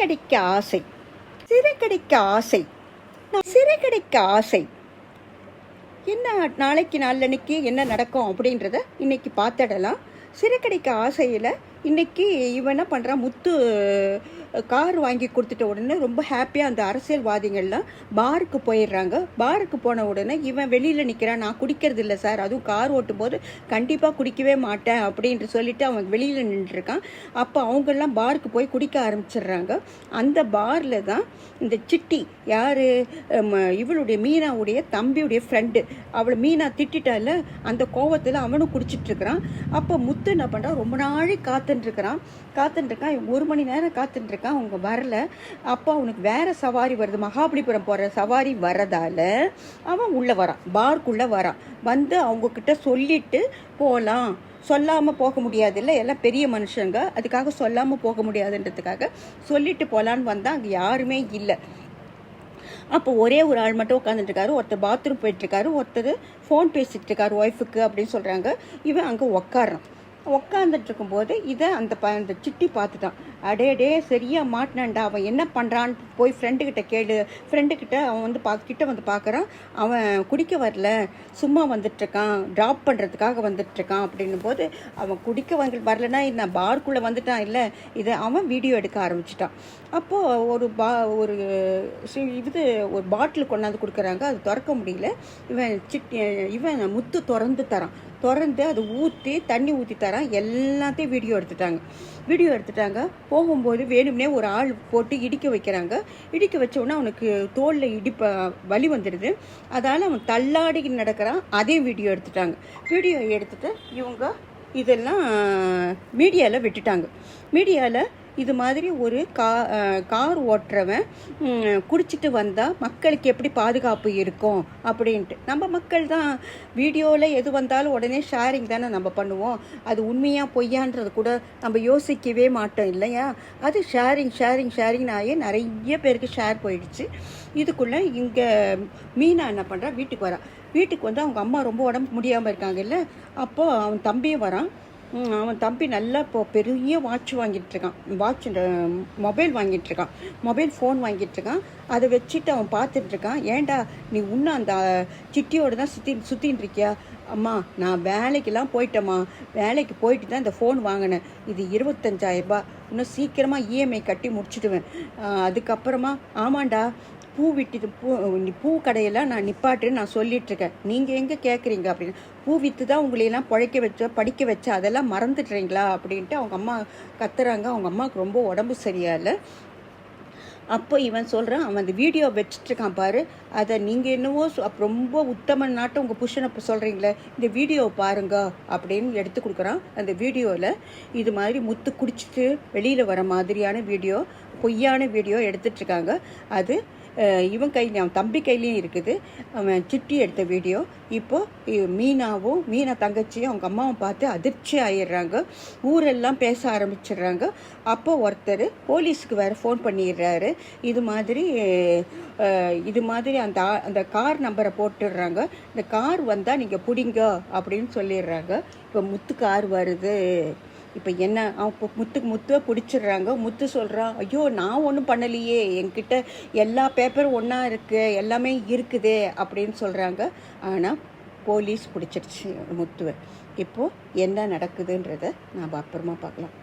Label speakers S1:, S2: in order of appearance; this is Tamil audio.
S1: சிறகடிக்க ஆசை, சிறகடிக்க ஆசை, சிறகடிக்க ஆசை. என்ன நாளைக்கு நாளன்னைக்கு என்ன நடக்கும் அப்படின்றத இன்னைக்கு பார்த்துடலாம். சிறகடிக்க ஆசையில் இன்னைக்கு இவன் என்ன பண்ணுறான், முத்து கார் வாங்கி கொடுத்துட்ட உடனே ரொம்ப ஹாப்பியாக அந்த அரசியல்வாதிகள்லாம் பாருக்கு போயிடுறாங்க. பாருக்கு போன உடனே இவன் வெளியில் நிற்கிறான். நான் குடிக்கிறது இல்லை சார், அதுவும் கார் ஓட்டும் போது கண்டிப்பாக குடிக்கவே மாட்டேன் அப்படின்ட்டு சொல்லிட்டு அவன் வெளியில் நின்றுருக்கான். அப்போ அவங்கெல்லாம் பாருக்கு போய் குடிக்க ஆரம்பிச்சிடுறாங்க. அந்த பாரில் தான் இந்த சிட்டி யார், இவளுடைய மீனாவுடைய தம்பியுடைய ஃப்ரெண்டு, அவளை மீனா திட்டால அந்த கோவத்தில் அவனும் குடிச்சிட்ருக்கிறான். அப்போ முத்து என்ன பண்ணுறான், ரொம்ப நாளை காத்துட்டுருக்கான். 1 மணி நேரம் காத்துட்டுருக்கான், அவங்க வரல. அப்போ அவனுக்கு வேற சவாரி வருது, மகாபலிபுரம் போகிற சவாரி வரதால அவன் உள்ளே வரான், பார்க்குள்ளே வரான். வந்து அவங்கக்கிட்ட சொல்லிட்டு போகலாம், சொல்லாமல் போக முடியாது இல்லை, எல்லாம் பெரிய மனுஷங்க, அதுக்காக சொல்லாமல் போக முடியாதுன்றதுக்காக சொல்லிட்டு போகலான்னு வந்தால் அங்கே யாருமே இல்லை. அப்போ ஒரே ஒரு ஆள் மட்டும் உட்காந்துட்டுருக்காரு. ஒருத்தர் பாத்ரூம் போயிட்டுருக்காரு, ஒருத்தர் ஃபோன் பேசிகிட்டு இருக்காரு ஒய்ஃபுக்கு அப்படின்னு சொல்கிறாங்க. இவன் அங்கே உட்காந்துட்டு இருக்கும்போது இதை அந்த சிட்டி பார்த்துட்டான். அடே சரியாக மாட்டினான்டா, அவன் என்ன பண்ணுறான்னு போய் ஃப்ரெண்டுக்கிட்ட கேளு. ஃப்ரெண்டுக்கிட்ட அவன் வந்து கிட்ட வந்து பார்க்குறான். அவன் குடிக்க வரல, சும்மா வந்துட்டுருக்கான், ட்ராப் பண்ணுறதுக்காக வந்துட்டுருக்கான் அப்படின்னும் போது அவன் குடிக்க வரலன்னா நான் பார்க்குள்ளே வந்துட்டான் இல்லை, இதை அவன் வீடியோ எடுக்க ஆரம்பிச்சிட்டான். அப்போது ஒரு பாட்டில் கொண்டாந்து கொடுக்குறாங்க. அது திறக்க முடியல. இவன் முத்து திறந்து அதை தண்ணி ஊற்றி தரான். எல்லாத்தையும் வீடியோ எடுத்துட்டாங்க. போகும்போது வேணும்னே ஒரு ஆள் போட்டு இடிக்க வைக்கிறாங்க. இடிக்க வச்ச உடனே அவனுக்கு தோலில் வலி வந்துடுது. அதால் அவன் தள்ளாடி நடக்கிறான். அதே வீடியோ எடுத்துட்டு இவங்க இதெல்லாம் மீடியாவில் விட்டுட்டாங்க. மீடியாவில் இது மாதிரி ஒரு கார் ஓட்டுறவன் குடிச்சிட்டு வந்தால் மக்களுக்கு எப்படி பாதுகாப்பு இருக்கும் அப்படின்ட்டு, நம்ம மக்கள் தான் வீடியோவில் எது வந்தாலும் உடனே ஷேரிங் தானே நம்ம பண்ணுவோம். அது உண்மையாக பொய்யான்றது கூட நம்ம யோசிக்கவே மாட்டோம் இல்லையா. அது ஷேரிங் ஆகி நிறைய பேருக்கு ஷேர் போயிடுச்சு. இதுக்குள்ளே இங்கே மீனா என்ன பண்ணுறா, வீட்டுக்கு வந்து அவங்க அம்மா ரொம்ப உடம்பு முடியாமல் இருக்காங்க இல்லை. அப்போது அவன் தம்பியும் வரான். அவன் தம்பி நல்லா இப்போ பெரிய வாட்ச் மொபைல் ஃபோன் வாங்கிட்டுருக்கான். அதை வச்சுட்டு அவன் பார்த்துட்ருக்கான். ஏண்டா நீ இன்னும் அந்த சிட்டியோடு தான் சுற்றின்னு இருக்கியா? அம்மா நான் வேலைக்கெல்லாம் போயிட்டேம்மா, வேலைக்கு போயிட்டு தான் இந்த ஃபோன் வாங்கினேன். இது 25,000 ரூபாய், இன்னும் சீக்கிரமாக இஎம்ஐ கட்டி முடிச்சுடுவேன். அதுக்கப்புறமா ஆமாண்டா பூ கடையெல்லாம் நான் நிப்பாட்டுன்னு நான் சொல்லிகிட்ருக்கேன், நீங்கள் எங்கே கேட்குறீங்க அப்படின்னு. பூ விற்று தான் உங்களையெல்லாம் படிக்க வச்ச அதெல்லாம் மறந்துட்டுறீங்களா அப்படின்ட்டு அவங்க அம்மா கத்துறாங்க. அவங்க அம்மாவுக்கு ரொம்ப உடம்பு சரியா இல்லை. அப்போ இவன் சொல்கிறான், அவன் அந்த வீடியோ வச்சிட்ருக்கான் பாரு, அதை நீங்கள் என்னவோ ரொம்ப உத்தமன் நாட்டம் உங்கள் புருஷனை சொல்கிறீங்களே, இந்த வீடியோவை பாருங்க அப்படின்னு எடுத்து கொடுக்குறான். அந்த வீடியோவில் இது மாதிரி முத்து குடிச்சிட்டு வெளியில் வர மாதிரியான வீடியோ, பொய்யான வீடியோ எடுத்துட்ருக்காங்க. அது இவன் கையிலையும் அவன் தம்பி கையிலையும் இருக்குது. அவன் சிட்டி எடுத்த வீடியோ. இப்போது மீனா தங்கச்சியும் அவங்க அம்மாவும் பார்த்து அதிர்ச்சி ஆயிடுறாங்க. ஊரெல்லாம் பேச ஆரம்பிச்சிடுறாங்க. அப்போ ஒருத்தர் போலீஸுக்கு வேறு ஃபோன் பண்ணிடுறாரு. இது மாதிரி அந்த கார் நம்பரை போட்டுடுறாங்க. இந்த கார் வந்தால் நீங்கள் பிடிங்க அப்படின்னு சொல்லிடுறாங்க. இப்போ முத்து கார் வருது. இப்போ என்ன, முத்துவை பிடிச்சிடுறாங்க. முத்து சொல்கிறான், ஐயோ நான் ஒன்றும் பண்ணலையே, என்கிட்ட எல்லா பேப்பரும் ஒன்றா இருக்குது, எல்லாமே இருக்குது அப்படின்னு சொல்கிறாங்க. ஆனால் போலீஸ் பிடிச்சிருச்சு முத்துவை. இப்போது என்ன நடக்குதுன்றதை நாம் அப்புறமா பார்க்கலாம்.